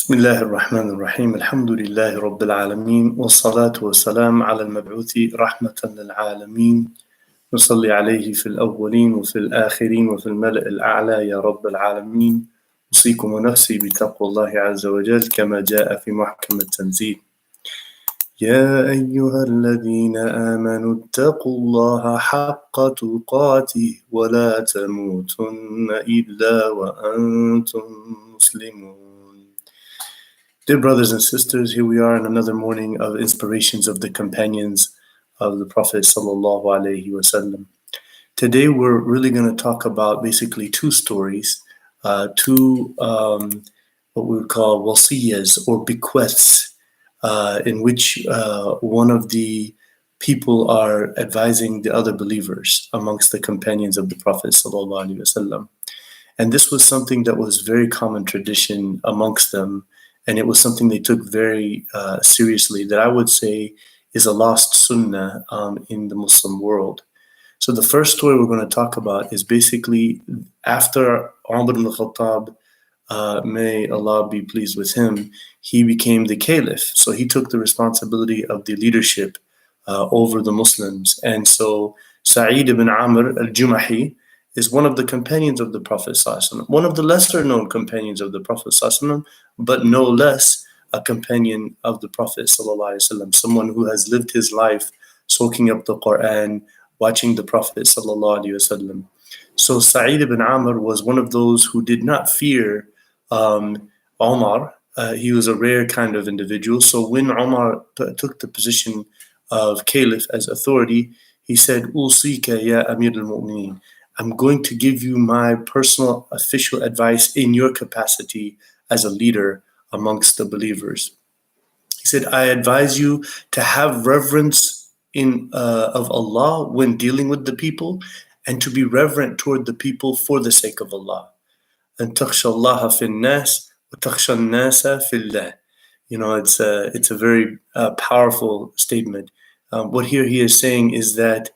بسم الله الرحمن الرحيم الحمد لله رب العالمين والصلاة والسلام على المبعوث رحمة للعالمين نصلي عليه في الأولين وفي الآخرين وفي الملأ الأعلى يا رب العالمين أوصيكم ونفسي بتقوى الله عز وجل كما جاء في محكم التنزيل يا أيها الذين آمنوا اتقوا الله حق تقاته ولا تموتن إلا وأنتم مسلمون. Dear brothers and sisters, here we are in another morning of inspirations of the companions of the Prophet sallallahu alaihi wasallam. Today we're really going to talk about basically two stories, two what we would call wasiyas or bequests, in which one of the people are advising the other believers amongst the companions of the Prophet sallallahu alaihi wasallam. And this was something that was very common tradition amongst them. And it was something they took very seriously, that I would say is a lost sunnah in the Muslim world. So the first story we're going to talk about is basically after Umar ibn al-Khattab, may Allah be pleased with him, he became the caliph. So he took the responsibility of the leadership over the Muslims. And so Sa'id ibn Amr al-Jumahi is one of the companions of the Prophet ﷺ, one of the lesser known companions of the Prophet ﷺ, but no less a companion of the Prophet ﷺ, someone who has lived his life soaking up the Quran, watching the Prophet ﷺ. So Sa'id ibn Amr was one of those who did not fear Umar. He was a rare kind of individual. So when Umar took the position of caliph as authority, he said, "Usika ya Amir al-Mu'mineen, I'm going to give you my personal official advice in your capacity as a leader amongst the believers." He said, "I advise you to have reverence of Allah when dealing with the people, and to be reverent toward the people for the sake of Allah. And takhsha Allah fi nas wa takhsha nasa fillah." You know, it's a very powerful statement. What here he is saying is that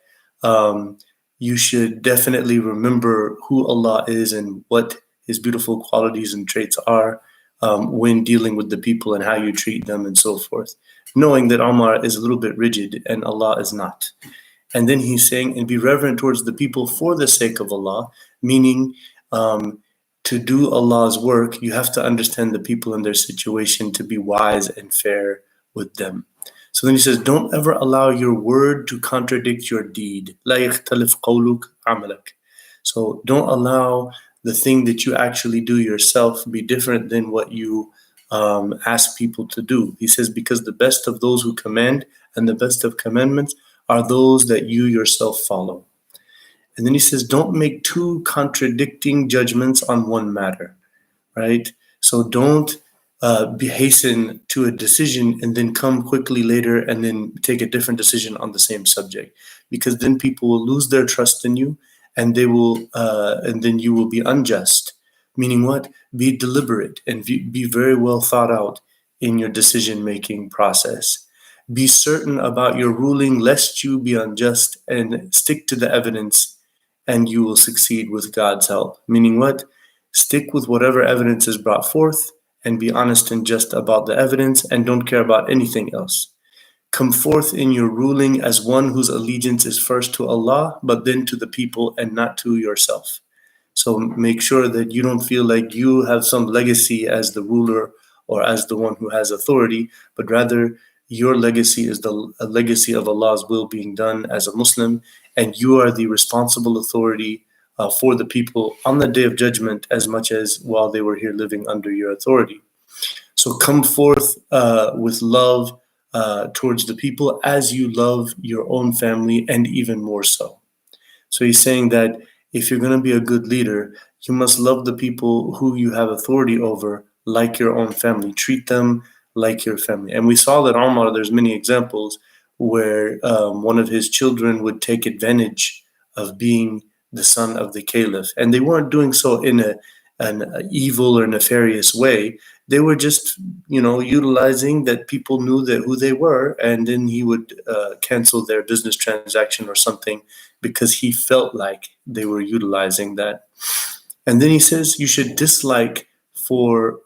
you should definitely remember who Allah is and what His beautiful qualities and traits are when dealing with the people and how you treat them and so forth, knowing that Umar is a little bit rigid and Allah is not. And then he's saying, and be reverent towards the people for the sake of Allah, meaning to do Allah's work, you have to understand the people and their situation to be wise and fair with them. So then he says, don't ever allow your word to contradict your deed. لا يختلف قولك عملك. So don't allow the thing that you actually do yourself be different than what you ask people to do. He says, because the best of those who command and the best of commandments are those that you yourself follow. And then he says, don't make two contradicting judgments on one matter, right? So don't be hasten to a decision and then come quickly later and then take a different decision on the same subject, because then people will lose their trust in you, and they will and then you will be unjust. Meaning what? Be deliberate and be very well thought out in your decision-making process. Be certain about your ruling lest you be unjust, and stick to the evidence and you will succeed with God's help. Meaning what? Stick with whatever evidence is brought forth and be honest and just about the evidence, and don't care about anything else. Come forth in your ruling as one whose allegiance is first to Allah, but then to the people and not to yourself. So make sure that you don't feel like you have some legacy as the ruler or as the one who has authority, but rather your legacy is a legacy of Allah's will being done as a Muslim, and you are the responsible authority for the people on the day of judgment as much as while they were here living under your authority. So come forth with love towards the people as you love your own family, and even more so. So he's saying that if you're going to be a good leader, you must love the people who you have authority over like your own family. Treat them like your family. And we saw that Umar, there's many examples where one of his children would take advantage of being the son of the caliph. And they weren't doing so in an evil or nefarious way. They were just, utilizing that people knew that who they were, and then he would cancel their business transaction or something because he felt like they were utilizing that. And then he says you should dislike for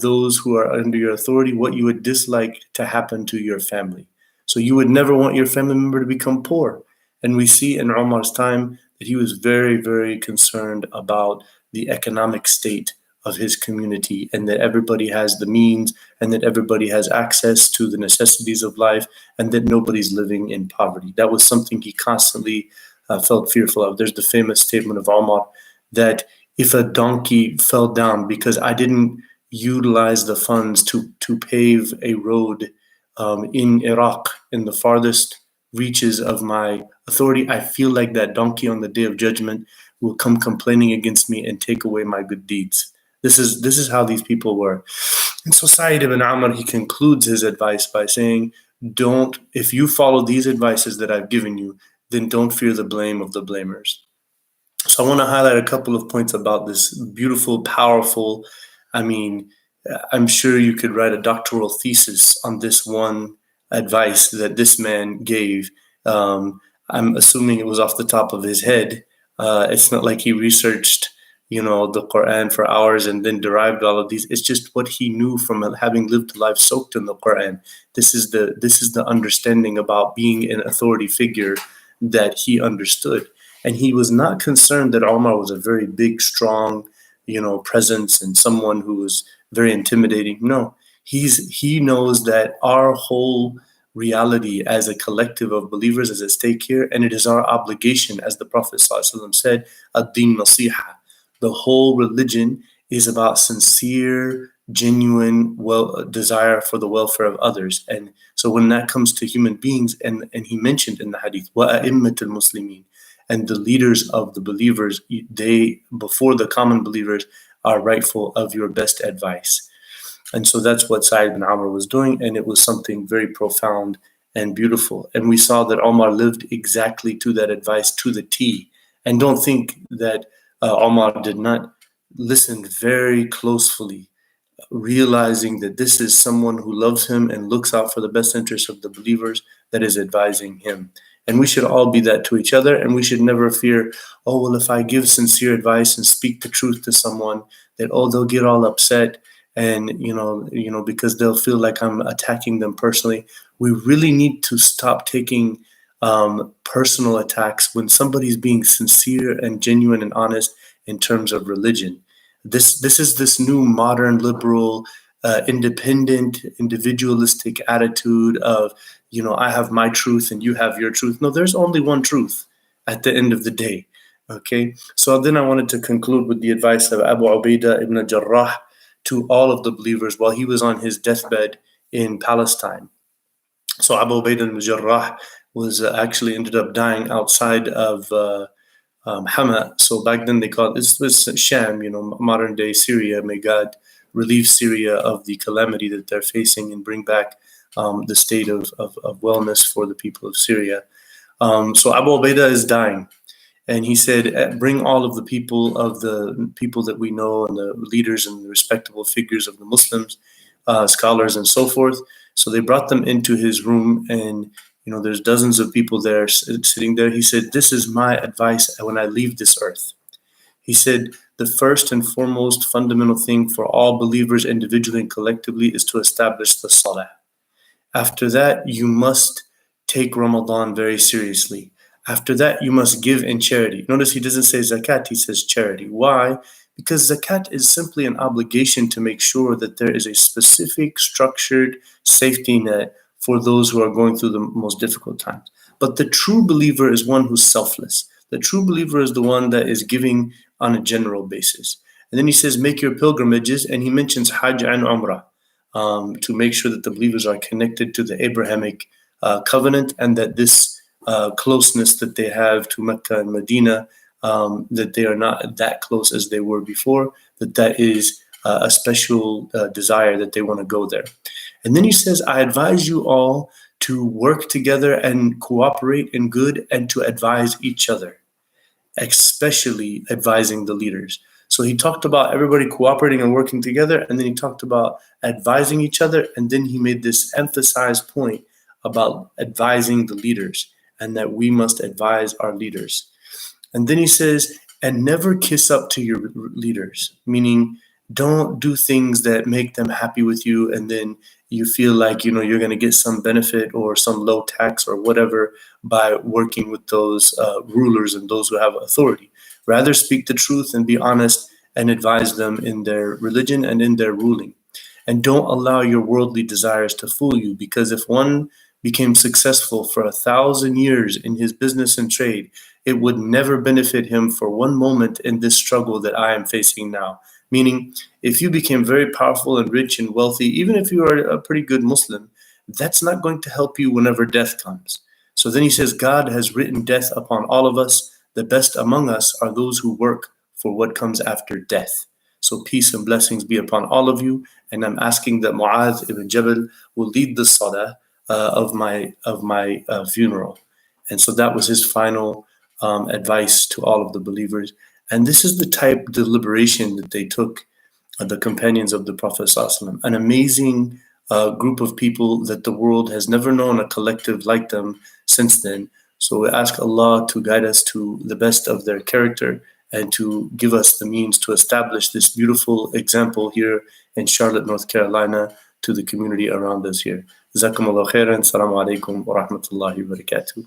those who are under your authority what you would dislike to happen to your family. So you would never want your family member to become poor. And we see in Umar's time that he was very, very concerned about the economic state of his community, and that everybody has the means, and that everybody has access to the necessities of life, and that nobody's living in poverty. That was something he constantly felt fearful of. There's the famous statement of Umar that if a donkey fell down because I didn't utilize the funds to pave a road in Iraq, in the farthest reaches of my authority, I feel like that donkey on the day of judgment will come complaining against me and take away my good deeds. This is how these people were. And so Sa'id ibn Amr, he concludes his advice by saying, if you follow these advices that I've given you, then don't fear the blame of the blamers. So I want to highlight a couple of points about this beautiful, powerful, I'm sure you could write a doctoral thesis on this one advice that this man gave. I'm assuming it was off the top of his head. It's not like he researched, the Quran for hours and then derived all of these. It's just what he knew from having lived a life soaked in the Quran. This is the understanding about being an authority figure that he understood. And he was not concerned that Umar was a very big, strong, presence and someone who was very intimidating. No, he knows that our whole reality as a collective of believers is at stake here, and it is our obligation, as the Prophet ﷺ said, ad-din nasiha. The whole religion is about sincere, genuine desire for the welfare of others. And so when that comes to human beings, and he mentioned in the hadith, وَأَئِمَّةُ الْمُسْلِمِينَ, and the leaders of the believers, they, before the common believers, are rightful of your best advice. And so that's what Sa'id ibn Amr was doing, and it was something very profound and beautiful. And we saw that Umar lived exactly to that advice, to the T. And don't think that Umar did not listen very closely, realizing that this is someone who loves him and looks out for the best interests of the believers that is advising him. And we should all be that to each other, and we should never fear, if I give sincere advice and speak the truth to someone, that, they'll get all upset and, because they'll feel like I'm attacking them personally. We really need to stop taking personal attacks when somebody's being sincere and genuine and honest in terms of religion. This is this new modern liberal, independent, individualistic attitude of, I have my truth and you have your truth. No, there's only one truth at the end of the day. Okay. So then I wanted to conclude with the advice of Abu Ubaidah ibn Jarrah to all of the believers while he was on his deathbed in Palestine. So Abu Ubaidah ibn Jarrah was actually ended up dying outside of Hama. So back then they called it was Sham, modern day Syria. May God relieve Syria of the calamity that they're facing and bring back the state of wellness for the people of Syria. So Abu Ubaidah is dying. And he said, bring all of the people that we know and the leaders and the respectable figures of the Muslims, scholars and so forth. So they brought them into his room, and there's dozens of people there sitting there. He said, this is my advice when I leave this earth. He said, the first and foremost fundamental thing for all believers individually and collectively is to establish the salah. After that, you must take Ramadan very seriously. After that, you must give in charity. Notice he doesn't say zakat, he says charity. Why? Because zakat is simply an obligation to make sure that there is a specific, structured safety net for those who are going through the most difficult times. But the true believer is one who's selfless. The true believer is the one that is giving on a general basis. And then he says, make your pilgrimages, and he mentions Hajj and Umrah to make sure that the believers are connected to the Abrahamic covenant, and that this closeness that they have to Mecca and Medina, that they are not that close as they were before, that is a special desire that they want to go there. And then he says, I advise you all to work together and cooperate in good and to advise each other, especially advising the leaders. So he talked about everybody cooperating and working together, and then he talked about advising each other, and then he made this emphasized point about advising the leaders and that we must advise our leaders. And then he says, and never kiss up to your leaders, meaning Don't do things that make them happy with you and then you feel like, you're going to get some benefit or some low tax or whatever by working with those rulers and those who have authority. Rather speak the truth and be honest and advise them in their religion and in their ruling. And don't allow your worldly desires to fool you, because if one became successful for 1,000 years in his business and trade, it would never benefit him for one moment in this struggle that I am facing now. Meaning, if you became very powerful and rich and wealthy, even if you are a pretty good Muslim, that's not going to help you whenever death comes. So then he says, God has written death upon all of us. The best among us are those who work for what comes after death. So peace and blessings be upon all of you. And I'm asking that Mu'adh ibn Jabal will lead the salah of my funeral. And so that was his final advice to all of the believers. And this is the type of deliberation that they took, the companions of the Prophet ﷺ, an amazing group of people that the world has never known a collective like them since then. So we ask Allah to guide us to the best of their character and to give us the means to establish this beautiful example here in Charlotte, North Carolina, to the community around us here. Jazakumullah khairan. Assalamu alaikum wa rahmatullahi wa barakatuh.